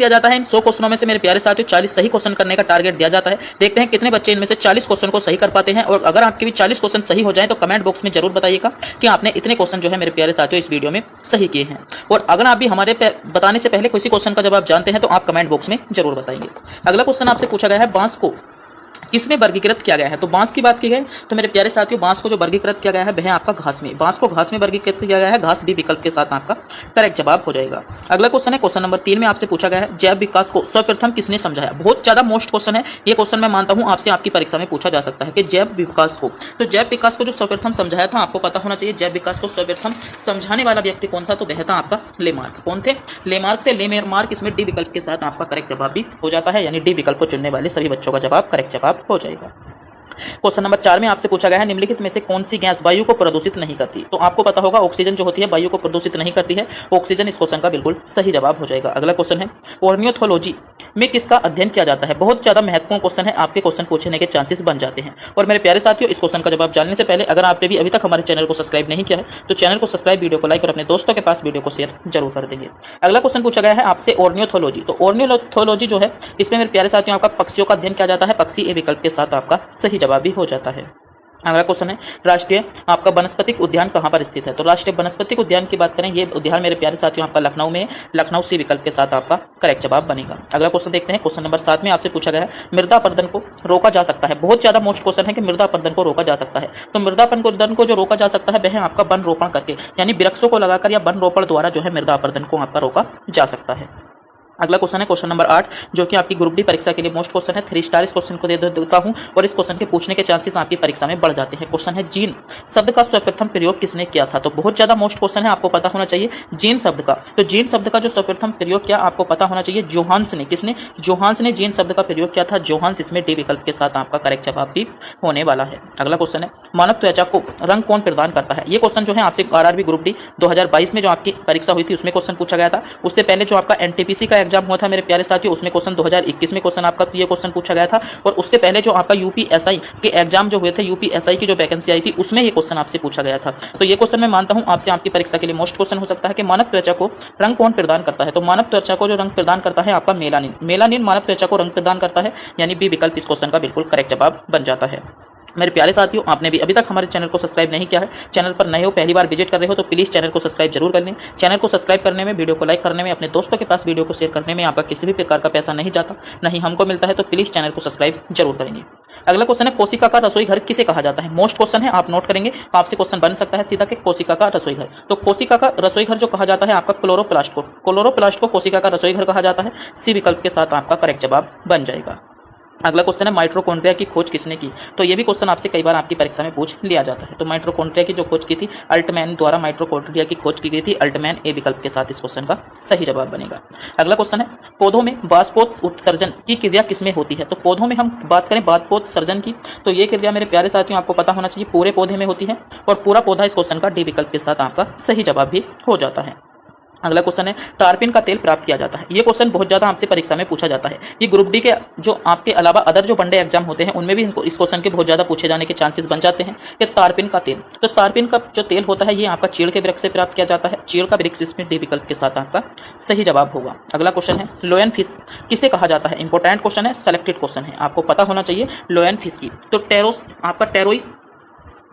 दिया जाता है। इन 100 क्वेश्चनों में से मेरे प्यारे साथियों 40 सही क्वेश्चन करने का टारगेट दिया जाता है। देखते हैं कितने बच्चे इनमें से 40 क्वेश्चन को सही कर पाते हैं। और अगर आपके भी 40 क्वेश्चन सही हो जाए तो कमेंट बॉक्स में जरूर बताइएगा कि आपने इतने क्वेश्चन जो है मेरे प्यारे साथियों इस वीडियो में सही किए हैं। और अगर आप भी हमारे बताने से पहले किसी क्वेश्चन का जवाब जानते हैं तो आप कमेंट बॉक्स में जरूर बताएंगे। अगला क्वेश्चन आपसे पूछा गया है, बांस को किसमें वर्गीकृत किया गया है। तो बांस की बात की गई तो मेरे प्यारे साथियों बांस को जो वर्गीकृत किया गया है वह है आपका घास में। बांस को घास में वर्गीकृत किया गया है। घास बी विकल्प के साथ आपका करेक्ट जवाब हो जाएगा। अगला क्वेश्चन है क्वेश्चन नंबर 3 में आपसे पूछा गया है, जैव विकास को सर्वप्रथम किसने समझाया। बहुत ज्यादा मोस्ट क्वेश्चन है ये क्वेश्चन। मैं मानता हूं आपसे आपकी परीक्षा में पूछा जा सकता है कि जैव विकास को, तो जैव विकास को जो सर्वप्रथम समझाया था आपको पता होना चाहिए। जैव विकास को सर्वप्रथम समझाने वाला व्यक्ति कौन था, तो वह था आपका लेमार्क। कौन थे, लेमार्क थे। लेमार्क इसमें डी विकल्प के साथ आपका करेक्ट जवाब भी हो जाता है, यानी डी विकल्प को चुनने वाले सभी बच्चों का जवाब करेक्ट जवाब हो जाएगा। क्वेश्चन नंबर 4 में आपसे पूछा गया है, निम्नलिखित में से कौन सी गैस वायु को प्रदूषित नहीं करती। तो आपको पता होगा ऑक्सीजन जो होती है वायु को प्रदूषित नहीं करती है। ऑक्सीजन इस क्वेश्चन का बिल्कुल सही जवाब हो जाएगा। अगला क्वेश्चन है, ऑर्नियोथोलॉजी में किसका अध्ययन किया जाता है। बहुत ज्यादा महत्वपूर्ण क्वेश्चन है, आपके क्वेश्चन पूछने के चांसेस बन जाते हैं। और मेरे प्यारे साथियों इस क्वेश्चन का जवाब जानने से पहले अगर आपने भी अभी तक हमारे चैनल को सब्सक्राइब नहीं किया है तो चैनल को सब्सक्राइब, वीडियो को लाइक और अपने दोस्तों के पास वीडियो को शेयर जरूर कर देंगे। अगला क्वेश्चन पूछा गया है आपसे ऑर्नियोथोलॉजी। तो ऑर्नियोथोलॉजी जो है इसमें मेरे प्यारे साथियों आपका पक्षियों का अध्ययन किया जाता है। पक्षी ए विकल्प के साथ आपका सही जवाब भी हो जाता है। अगला क्वेश्चन है, राष्ट्रीय आपका वनस्पतिक उद्यान कहां पर स्थित है। तो राष्ट्रीय वनस्पतिक उद्यान की बात करें, ये उद्यान मेरे प्यारे साथियों आपका लखनऊ में, लखनऊ सी विकल्प के साथ आपका करेक्ट जवाब बनेगा। अगला क्वेश्चन देखते हैं क्वेश्चन नंबर 7 में आपसे पूछा गया है, मृदा अपरदन को रोका जा सकता है। बहुत ज्यादा मोस्ट क्वेश्चन है कि मृदा अपरदन को रोका जा सकता है। तो मृदा अपरदन को जो रोका जा सकता है वह है आपका वन रोपण करके, यानी वृक्षों को लगाकर या वन रोपण द्वारा जो है मृदा अपरदन को आपका रोका जा सकता है। अगला क्वेश्चन है क्वेश्चन नंबर 8 जो कि आपकी ग्रुप डी परीक्षा के लिए मोस्ट क्वेश्चन है। 3 स्टार इस क्वेश्चन को दे देता हूं और इस क्वेश्चन के पूछने के चांसेस आपकी परीक्षा में बढ़ जाते हैं। क्वेश्चन है, जीन शब्द का सर्वप्रथम प्रयोग किसने किया था। तो बहुत ज्यादा मोस्ट क्वेश्चन है, आपको पता होना चाहिए जीन शब्द का। तो जीन शब्द का जो सर्वप्रथम प्रयोग किया आपको पता होना चाहिए जोहान्स ने। किसने, जोहान्स ने जीन शब्द का प्रयोग किया था। जोहान्स इसमें डी विकल्प के साथ आपका करेक्ट जवाब भी होने वाला है। अगला क्वेश्चन है, मानव त्वचा को रंग कौन प्रदान करता है। ये क्वेश्चन जो है आपसे आरआरबी ग्रुप डी 2022 में जो आपकी परीक्षा हुई थी उसमें क्वेश्चन पूछा गया था। उससे पहले जो आपका एनटीपीसी का एग्जाम हुआ था मेरे प्यारे साथियों उसमें क्वेश्चन 2021 में क्वेश्चन आपका ये क्वेश्चन पूछा गया था। और उससे पहले जो आपका यूपीएसआई के एग्जाम जो हुए थे, यूपीएसआई की जो वैकेंसी आई थी उसमें ये क्वेश्चन आपसे पूछा गया था। तो ये क्वेश्चन मैं मानता हूं आपसे आपकी परीक्षा के लिए मोस्ट क्वेश्चन हो सकता है कि मानव त्वचा को रंग कौन प्रदान करता है। तो मानव त्वचा को जो रंग प्रदान करता है आपका मेलानिन। मेलानिन मानव त्वचा को रंग प्रदान करता है, यानी बी विकल्प इस क्वेश्चन का बिल्कुल करेक्ट जवाब बन जाता है। मेरे प्यारे साथियों आपने भी अभी तक हमारे चैनल को सब्सक्राइब नहीं किया है, चैनल पर नए हो, पहली बार विजिट कर रहे हो तो प्लीज चैनल को सब्सक्राइब जरूर कर लें। चैनल को सब्सक्राइब करने में, वीडियो को लाइक करने में, अपने दोस्तों के पास वीडियो को शेयर करने में आपका किसी भी प्रकार का पैसा नहीं जाता, नहीं हमको मिलता है। तो प्लीज चैनल को सब्सक्राइब जरूर करेंगे। अगला क्वेश्चन है, कोशिका का रसोई घर किसे कहा जाता है। मोस्ट क्वेश्चन है, आप नोट करेंगे, आपसे क्वेश्चन बन सकता है सीधा कि कोशिका का रसोई घर। तो कोशिका का रसोई घर जो कहा जाता है आपका क्लोरोप्लास्ट को, क्लोरोप्लास्ट को कोशिका का रसोई घर कहा जाता है। सी विकल्प के साथ आपका करेक्ट जवाब बन जाएगा। अगला क्वेश्चन है, माइटोकॉन्ड्रिया की खोज किसने की। तो ये भी क्वेश्चन आपसे कई बार आपकी परीक्षा में पूछ लिया जाता है। तो माइटोकॉन्ड्रिया की जो खोज की थी अल्टमैन द्वारा माइटोकॉन्ड्रिया की खोज की गई थी। अल्टमैन ए विकल्प के साथ इस क्वेश्चन का सही जवाब बनेगा। अगला क्वेश्चन है, पौधों में बाष्पोत्सर्जन की क्रिया किसमें होती है। तो पौधों में हम बात करें बाष्पोत्सर्जन की तो ये क्रिया मेरे प्यारे साथियों आपको पता होना चाहिए पूरे पौधे में होती है और पूरा पौधा इस क्वेश्चन का डी विकल्प के साथ आपका सही जवाब भी हो जाता है। अगला क्वेश्चन है, टारपिन का तेल प्राप्त किया जाता है। ये क्वेश्चन बहुत ज्यादा आपसे परीक्षा में पूछा जाता है। ये ग्रुप डी के जो आपके अलावा अदर जो वनडे एग्जाम होते हैं उनमें भी इस क्वेश्चन के बहुत ज्यादा पूछे जाने के चांसेस बन जाते हैं कि टारपिन का तेल, तो टारपिन का जो तेल होता है ये आपका चीड़ के वृक्ष से प्राप्त किया जाता है। चीड़ का वृक्ष इसमें डी विकल्प के साथ आपका सही जवाब होगा। अगला क्वेश्चन है, लोयन फिश किसे कहा जाता है। इंपॉर्टेंट क्वेश्चन है, सेलेक्टेड क्वेश्चन है, आपको पता होना चाहिए लोयन फिश की। तो टेरोस आपका टेरोइस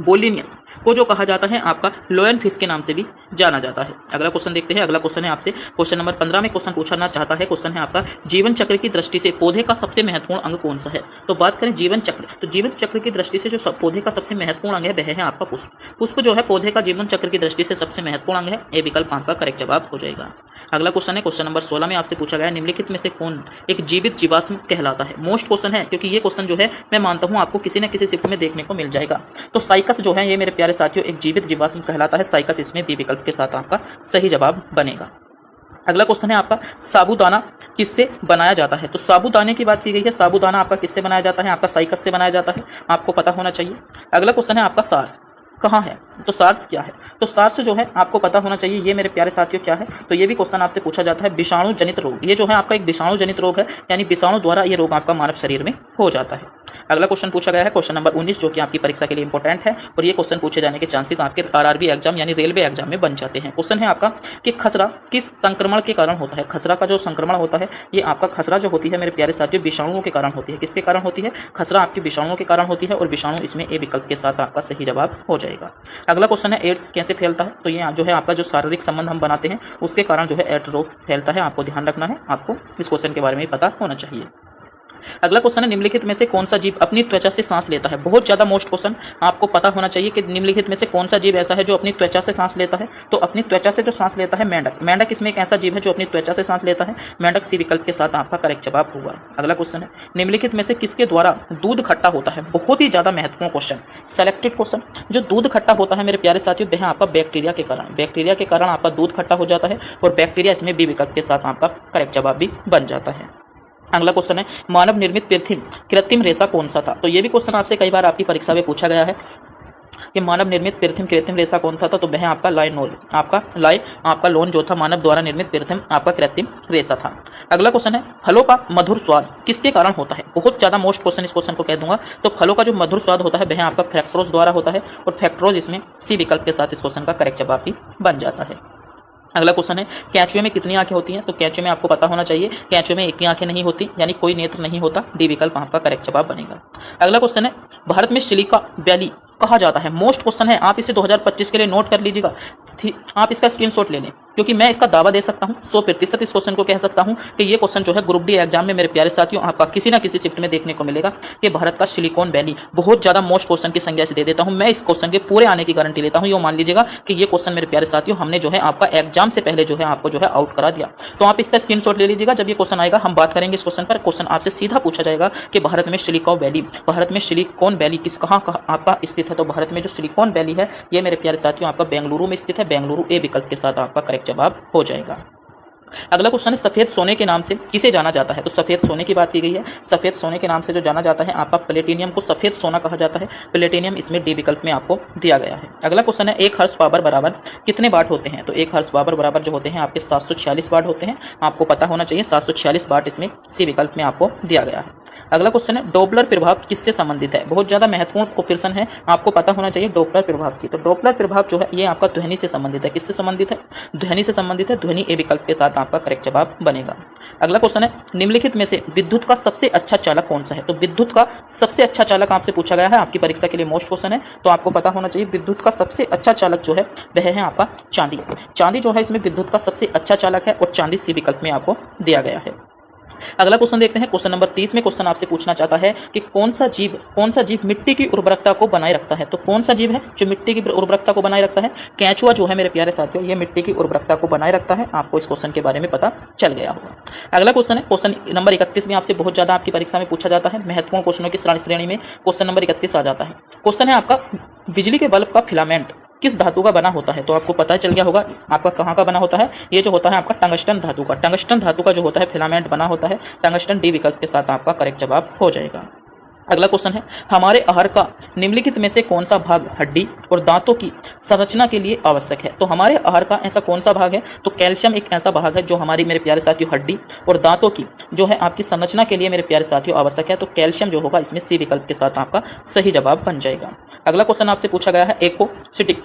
बोलिनियस को जो कहा जाता है आपका लोयन फिश के नाम से भी जाना जाता है। अगला क्वेश्चन देखते हैं। अगला क्वेश्चन है आपसे क्वेश्चन नंबर 15 में क्वेश्चन पूछना चाहता है। क्वेश्चन है आपका, जीवन चक्र की दृष्टि से पौधे का सबसे महत्वपूर्ण अंग कौन सा है। तो बात करें जीवन चक्र, तो जीवन चक्र की दृष्टि से जो पौधे का सबसे महत्वपूर्ण अंग है वह है आपका पुष्प। पुष्प जो है पौधे का जीवन चक्र की दृष्टि से सबसे महत्वपूर्ण अंग है। ए विकल्प आपका करेक्ट जवाब हो जाएगा। अगला क्वेश्चन है क्वेश्चन नंबर 16 में आपसे पूछा गया, निम्नलिखित में से कौन एक जीवित जीवाश्म कहलाता है। मोस्ट क्वेश्चन है क्योंकि ये क्वेश्चन जो है मैं मानता हूं आपको किसी न किसी शिफ्ट में देखने को मिल जाएगा। तो साइकस जो है ये मेरे प्यारे साथियों एक जीवित जीवाश्म कहलाता है। साइकस इसमें बी विकल्प के साथ आपका सही जवाब बनेगा। अगला क्वेश्चन है आपका, साबूदाना किससे बनाया जाता है। तो साबूदाने की बात की गई है, साबूदाना आपका किससे बनाया जाता है, आपका साइकस से बनाया जाता है, आपको पता होना चाहिए। अगला क्वेश्चन है आपका, सार्स कहाँ है। तो सार्स क्या है, तो सार्स जो है आपको पता होना चाहिए। ये मेरे प्यारे साथियों क्या है, तो ये भी क्वेश्चन आपसे पूछा जाता है। विषाणु जनित रोग, ये जो है आपका एक विषाणु जनित रोग है, यानी विषाणु द्वारा ये रोग आपका मानव शरीर में हो जाता है। अगला क्वेश्चन पूछा गया है क्वेश्चन नंबर 19, जो कि आपकी परीक्षा के लिए इंपॉर्टेंट है और ये क्वेश्चन पूछे जाने के चांसेस आपके आरआरबी एग्जाम यानी रेलवे एग्जाम में बन जाते हैं। क्वेश्चन है आपका कि खसरा किस संक्रमण के कारण होता है। खसरा का जो संक्रमण होता है, ये आपका खसरा जो होती है मेरे प्यारे साथियों विषाणुओं के कारण होती है। किसके कारण होती है? खसरा आपकी विषाणुओं के कारण होती है और विषाणु इसमें ए विकल्प के साथ आपका सही जवाब हो जाएगा। अगला क्वेश्चन है एड्स कैसे फैलता है। तो ये जो है आपका जो शारीरिक संबंध हम बनाते हैं उसके कारण जो है एड्स रोग फैलता है। आपको ध्यान रखना है, आपको इस क्वेश्चन के बारे में पता होना चाहिए। अगला क्वेश्चन है निम्नलिखित में से कौन सा जीव अपनी त्वचा से सांस लेता है। बहुत ज्यादा मोस्ट क्वेश्चन, आपको पता होना चाहिए कि निम्नलिखित में से कौन सा जीव ऐसा है जो अपनी त्वचा से सांस लेता है। तो अपनी त्वचा से जो सांस लेता है मेंढक। मेंढक इसमें एक ऐसा जीव है जो अपनी त्वचा से सांस लेता है। मेंढक सी विकल्प के साथ आपका करेक्ट जवाब होगा। अगला क्वेश्चन है निम्नलिखित में से किसके द्वारा दूध खट्टा होता है। बहुत ही ज्यादा महत्वपूर्ण क्वेश्चन, सेलेक्टेड क्वेश्चन। जो दूध खट्टा होता है मेरे प्यारे साथियों वह आपका बैक्टीरिया के कारण, बैक्टीरिया के कारण आपका दूध खट्टा हो जाता है और बैक्टीरिया इसमें बी विकल्प के साथ आपका करेक्ट जवाब भी बन जाता है। अगला क्वेश्चन है मानव निर्मित कृत्रिम रेशा कौन सा था। तो ये भी क्वेश्चन आपसे कई बार आपकी परीक्षा में पूछा गया है कि मानव निर्मित कृत्रिम रेशा कौन सा था। तो वह आपका लाइनोल, आपका लोन जो था मानव द्वारा निर्मित कृत्रिम रेशा था। अगला क्वेश्चन है फलों का मधुर स्वाद किसके कारण होता है। बहुत ज्यादा मोस्ट क्वेश्चन, इस क्वेश्चन को कह दूंगा। तो फलों का जो मधुर स्वाद होता है वह आपका फ्रैक्टोज द्वारा होता है और फ्रैक्टोज इसमें सी विकल्प के साथ इस क्वेश्चन का करेक्ट जवाब भी बन जाता है। अगला क्वेश्चन है कैंचुए में कितनी आंखें होती हैं। तो कैंचुए में आपको पता होना चाहिए कैंचुए में एक ही आंखें नहीं होती, यानी कोई नेत्र नहीं होता। डी विकल्प आपका करेक्ट जवाब बनेगा। अगला क्वेश्चन है भारत में सिलिका वैली कहा जाता है। मोस्ट क्वेश्चन है, आप इसे 2025 के लिए नोट कर लीजिएगा। आप इसका स्क्रीनशॉट ले लें क्योंकि मैं इसका दावा दे सकता हूं 100% इस क्वेश्चन को कह सकता हूं कि ये क्वेश्चन जो है ग्रुप डी एग्जाम में मेरे प्यारे साथियों आपका किसी ना किसी शिफ्ट में देखने को मिलेगा कि भारत का सिलिकॉन वैली। बहुत ज्यादा मोस्ट क्वेश्चन की संज्ञा से दे देता हूं मैं, इस क्वेश्चन के पूरे आने की गारंटी लेता हूं। ये मान लीजिएगा कि ये क्वेश्चन मेरे प्यारे साथियों हमने जो है आपका एग्जाम से पहले जो है आपको जो है आउट करा दिया। तो आप इसका स्क्रीनशॉट ले लीजिएगा। जब ये क्वेश्चन आएगा हम बात करेंगे इस क्वेश्चन पर। क्वेश्चन आपसे सीधा पूछा जाएगा कि भारत में सिलिकॉन वैली किस कहाँ आपका स्थित है। तो भारत में जो सिलिकॉन वैली है ये मेरे प्यारे साथियों आपका बेंगलुरु में स्थित है। बेंगलुरु ए विकल्प के साथ आपका करेक्ट जवाब हो जाएगा। अगला क्वेश्चन है सफेद सोने के नाम से किसे जाना जाता है। तो सफेद सोने की बात की गई है। सफेद सोने के नाम से जो जाना जाता है आपका प्लेटिनियम को सफेद सोना कहा जाता है। प्लेटिनियम इसमें डी विकल्प में आपको दिया गया है। अगला क्वेश्चन है एक हर्ट्ज पावर बराबर कितने वाट होते हैं। तो एक हर्ट्ज पावर बराबर जो होते हैं आपके 746 वाट होते हैं। आपको पता होना चाहिए 746 वाट इसमें सी विकल्प में आपको दिया गया है। अगला क्वेश्चन है डॉपलर प्रभाव किससे संबंधित है। बहुत ज्यादा महत्वपूर्ण क्वेश्चन है, आपको पता होना चाहिए डॉपलर प्रभाव की। तो डॉपलर प्रभाव जो है ये आपका ध्वनि से संबंधित है। किससे संबंधित है? ध्वनि से संबंधित है। ध्वनि ए विकल्प के साथ आपका करेक्ट जवाब बनेगा। अगला क्वेश्चन है निम्नलिखित में से विद्युत का सबसे अच्छा चालक कौन सा है। तो विद्युत का सबसे अच्छा चालक आपसे पूछा गया है, आपकी परीक्षा के लिए मोस्ट क्वेश्चन है। तो आपको पता होना चाहिए विद्युत का सबसे अच्छा चालक जो है वह है आपका चांदी। चांदी जो है इसमें विद्युत का सबसे अच्छा चालक है और चांदी सी विकल्प में आपको दिया गया है। अगला क्वेश्चन देखते हैं। क्वेश्चन नंबर 30 में क्वेश्चन आपसे पूछना चाहता है कि कौन सा जीव मिट्टी की उर्वरकता को बनाए रखता है। तो कौन सा जीव है जो मिट्टी की उर्वरकता को बनाए रखता है? केंचुआ जो है मेरे प्यारे साथियों ये मिट्टी की उर्वरकता को बनाए रखता है। आपको इस क्वेश्चन के बारे में पता चल गया होगा। अगला क्वेश्चन है क्वेश्चन नंबर 31 में आपसे बहुत ज्यादा आपकी परीक्षा में पूछा जाता है। महत्वपूर्ण क्वेश्चनों की श्रेणी में क्वेश्चन नंबर 31 आ जाता है। क्वेश्चन है आपका बिजली के बल्ब का फिलामेंट किस धातु का बना होता है। तो आपको पता चल गया होगा आपका कहाँ का बना होता है। ये जो होता है आपका टंगस्टन धातु का। टंगस्टन धातु का जो होता है फिलामेंट बना होता है। टंगस्टन डी विकल्प के साथ आपका करेक्ट जवाब हो जाएगा। अगला क्वेश्चन है हमारे आहार का निम्नलिखित में से कौन सा भाग हड्डी और दांतों की संरचना के लिए आवश्यक है। तो हमारे आहार का ऐसा कौन सा भाग है? तो कैल्शियम एक ऐसा भाग है जो हमारी मेरे प्यारे साथियों हड्डी और दांतों की जो है आपकी संरचना के लिए मेरे प्यारे साथियों आवश्यक है। तो कैल्शियम जो होगा इसमें सी विकल्प के साथ आपका सही जवाब बन जाएगा। अगला क्वेश्चन आपसे पूछा गया है एकोसिटिक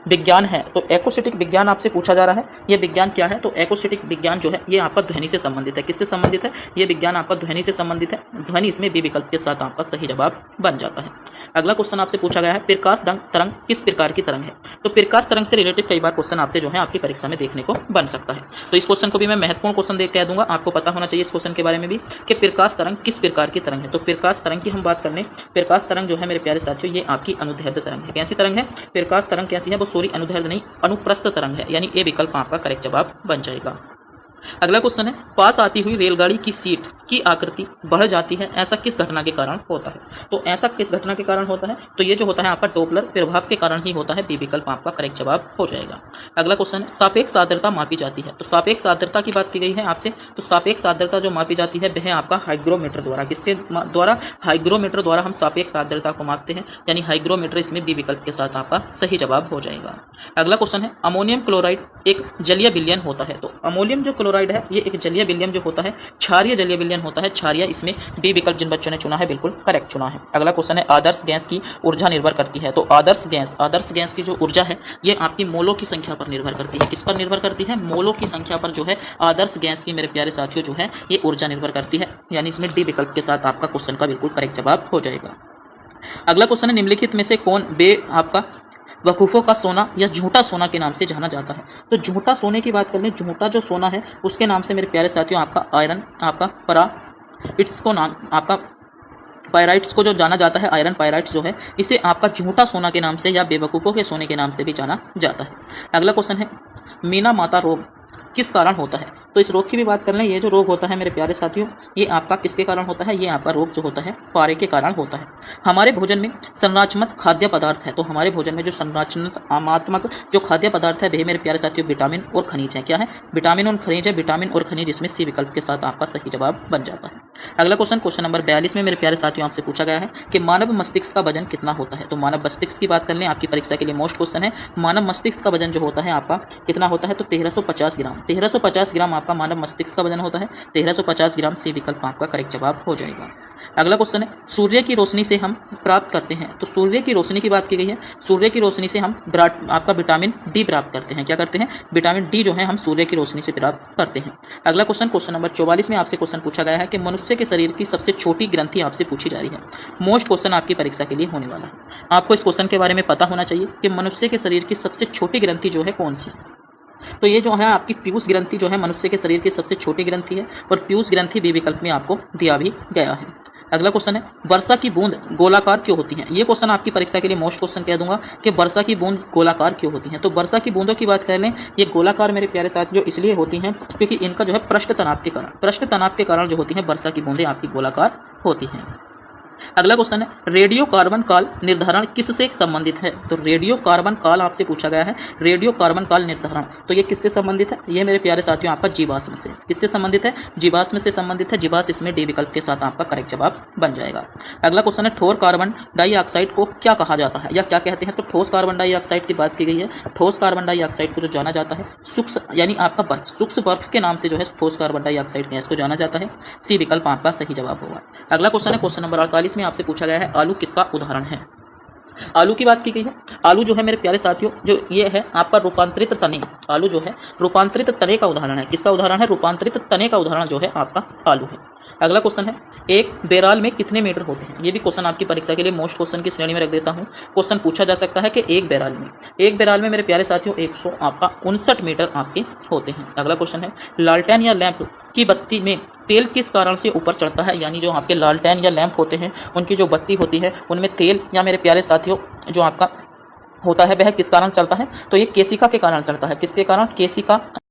विज्ञान है। तो एकोसिटिक विज्ञान आपसे पूछा जा रहा है, ये विज्ञान क्या है? तो एकोसिटिक विज्ञान जो है ये आपका ध्वनि से संबंधित है। किससे संबंधित है? ये विज्ञान आपका ध्वनि से संबंधित है। ध्वनि इसमें बी विकल्प के साथ आपका सही जवाब बन जाता है। अगला क्वेश्चन आपसे पूछा गया है प्रकाश तरंग किस प्रकार की तरंग है। तो प्रकाश तरंग से रिलेटेड कई बार क्वेश्चन आपसे जो है आपकी परीक्षा में देखने को बन सकता है। तो इस क्वेश्चन को भी मैं महत्वपूर्ण क्वेश्चन देख कह दूंगा। आपको पता होना चाहिए इस क्वेश्चन के बारे में भी कि प्रकाश तरंग किस प्रकार की तरंग है। तो प्रकाश तरंग की हम बात कर लें, प्रकाश तरंग जो है मेरे प्यारे साथियों ये आपकी अनुदैर्ध्य तरंग है। कैसी तरंग है? प्रकाश तरंग कैसी है? वो सॉरी अनुदैर्ध्य नहीं अनुप्रस्थ तरंग है, यानी ए विकल्प आपका करेक्ट जवाब बन जाएगा। अगला क्वेश्चन है पास आती हुई रेलगाड़ी की सीट की आकृति बढ़ जाती है, ऐसा किस घटना के कारण होता है। तो ऐसा किस घटना के कारण होता है? तो ये जो होता है आपका डॉपलर प्रभाव के कारण ही होता है। बी विकल्प आपका करेक्ट जवाब हो जाएगा। अगला क्वेश्चन है सापेक्ष आर्द्रता मापी जाती है। तो सापेक्ष आर्द्रता की बात की गई है आपसे। तो सापेक्ष आर्द्रता जो मापी जाती है वह आपका हाइग्रोमीटर द्वारा। किसके द्वारा? हाइग्रोमीटर द्वारा हम सापेक्ष आर्द्रता को मापते हैं, यानी हाइग्रोमीटर इसमें बी विकल्प के साथ आपका सही जवाब हो जाएगा। अगला क्वेश्चन है अमोनियम क्लोराइड एक जलीय विलयन होता है। तो अमोनियम जो क्लोराइड है ये एक जलीय विलयन जो होता है, क्षारीय जलीय विलयन हाइड्रोजन होता है क्षारीय। इसमें बी विकल्प जिन बच्चों ने चुना है बिल्कुल करेक्ट चुना है। अगला क्वेश्चन है आदर्श गैस की ऊर्जा निर्भर करती है। तो आदर्श गैस की जो ऊर्जा है ये आपकी मोलों की संख्या पर निर्भर करती है। किस पर निर्भर करती है? मोलों की संख्या पर जो है आदर्श गैस की मेरे प्यारे साथियों जो है ये ऊर्जा निर्भर करती है। यानी इसमें डी विकल्प के साथ आपका क्वेश्चन का बिल्कुल करेक्ट जवाब हो जाएगा। अगला क्वेश्चन है निम्नलिखित में से कौन आपका वकूफों का सोना या झूठा सोना के नाम से जाना जाता है? तो झूठा सोने की बात कर लें, झूठा जो सोना है उसके नाम से मेरे प्यारे साथियों आपका आयरन, आपका पायराइट्स को नाम, आपका पायराइट्स को जो जाना जाता है, आयरन पायराइट्स जो है इसे आपका झूठा सोना के नाम से या बेवकूफ़ों के सोने के नाम से भी जाना जाता है। अगला क्वेश्चन है मीना माता रोग किस कारण होता है? तो इस रोग की भी बात कर लें, ये जो रोग होता है मेरे प्यारे साथियों ये आपका किसके कारण होता है? ये आपका रोग जो होता है पारे के कारण होता है। हमारे भोजन में संरचनात्मक खाद्य पदार्थ है, तो हमारे भोजन में जो संरचनात्मक जो खाद्य पदार्थ है वे मेरे प्यारे साथियों विटामिन और खनिज है। क्या है? विटामिन और खनिज है। विटामिन और खनिज इसमें सी विकल्प के साथ आपका सही जवाब बन जाता है। अगला क्वेश्चन नंबर 42 में मेरे प्यारे साथियों आपसे पूछा गया है कि मानव मस्तिष्क का वजन कितना होता है? तो मानव मस्तिष्क की बात कर लें, आपकी परीक्षा के लिए मोस्ट क्वेश्चन है। मानव मस्तिष्क का वजन जो होता है आपका कितना होता है? तो 1350 ग्राम। 1350 ग्राम आपका मानव मस्तिष्क का वजन होता है। 1350 ग्राम सी विकल्प आपका करेक्ट जवाब हो जाएगा। अगला क्वेश्चन है सूर्य की रोशनी से हम प्राप्त करते हैं। तो सूर्य की रोशनी की बात की गई है। सूर्य की रोशनी से हम आपका विटामिन डी प्राप्त करते हैं। क्या करते हैं? विटामिन डी जो है हम सूर्य की रोशनी से प्राप्त करते हैं। अगला क्वेश्चन नंबर 44 में आपसे क्वेश्चन पूछा गया है कि मनुष्य के शरीर की सबसे छोटी ग्रंथि आपसे पूछी जा रही है। मोस्ट क्वेश्चन आपकी परीक्षा के लिए होने वाला है। आपको इस क्वेश्चन के बारे में पता होना चाहिए कि मनुष्य के शरीर की सबसे छोटी ग्रंथि जो है कौन सी। तो ये जो है आपकी पीयूष ग्रंथि जो है मनुष्य के शरीर की सबसे छोटी ग्रंथि है और पीयूष ग्रंथि बी विकल्प में आपको दिया भी गया है। अगला क्वेश्चन है वर्षा की बूंद गोलाकार क्यों होती है? ये क्वेश्चन आपकी परीक्षा के लिए मोस्ट क्वेश्चन कह दूंगा कि वर्षा की बूंद गोलाकार क्यों होती है। तो वर्षा की बूंदों की बात कर लें, ये गोलाकार मेरे प्यारे साथ जो इसलिए होती हैं क्योंकि इनका जो है पृष्ठ तनाव के कारण जो होती है वर्षा की बूंदें आपकी गोलाकार होती हैं। अगला क्वेश्चन है रेडियो कार्बन काल निर्धारण किससे संबंधित है? तो रेडियो कार्बन काल आपसे पूछा गया है। रेडियो कार्बन काल निर्धारण तो ये किससे संबंधित है? ये मेरे प्यारे साथियों आपका जीवाश्म से। किससे संबंधित है? जीवाश्म से संबंधित है। जीवाश्म इसमें डी विकल्प के साथ आपका करेक्ट जवाब बन जाएगा। अगला क्वेश्चन है ठोस कार्बन डाइऑक्साइड को क्या कहा जाता है या क्या कहते हैं? तो ठोस कार्बन डाइऑक्साइड की बात की गई है। ठोस कार्बन डाइऑक्साइड को जो जाना जाता है सूक्ष्म यानी आपका बर्फ, सूक्ष्म बर्फ के नाम से जो है ठोस कार्बन डाइऑक्साइड गैस को जाना जाता है। सी विकल्प आपका सही जवाब होगा। अगला क्वेश्चन है क्वेश्चन नंबर 48 में आपसे पूछा गया है आलू किसका उदाहरण है? आलू की बात की गई है। आलू जो है मेरे प्यारे साथियों जो ये है आपका रूपांतरित तने। आलू जो है रूपांतरित तने का उदाहरण है। किसका उदाहरण है? रूपांतरित तने का उदाहरण जो है आपका आलू है। अगला क्वेश्चन है एक बेराल में कितने मीटर होते हैं? ये भी क्वेश्चन आपकी परीक्षा के लिए मोस्ट क्वेश्चन की श्रेणी में रख देता हूँ। क्वेश्चन पूछा जा सकता है कि एक बेराल में मेरे प्यारे साथियों 159 मीटर आपके होते हैं। अगला क्वेश्चन है लालटेन या लैंप की बत्ती में तेल किस कारण से ऊपर चढ़ता है? यानी जो आपके लालटेन या लैंप होते हैं उनकी जो बत्ती होती है उनमें तेल या मेरे प्यारे साथियों जो आपका होता है वह किस कारण चलता है? तो ये केशिका के कारण चलता है। किसके कारण? केशिका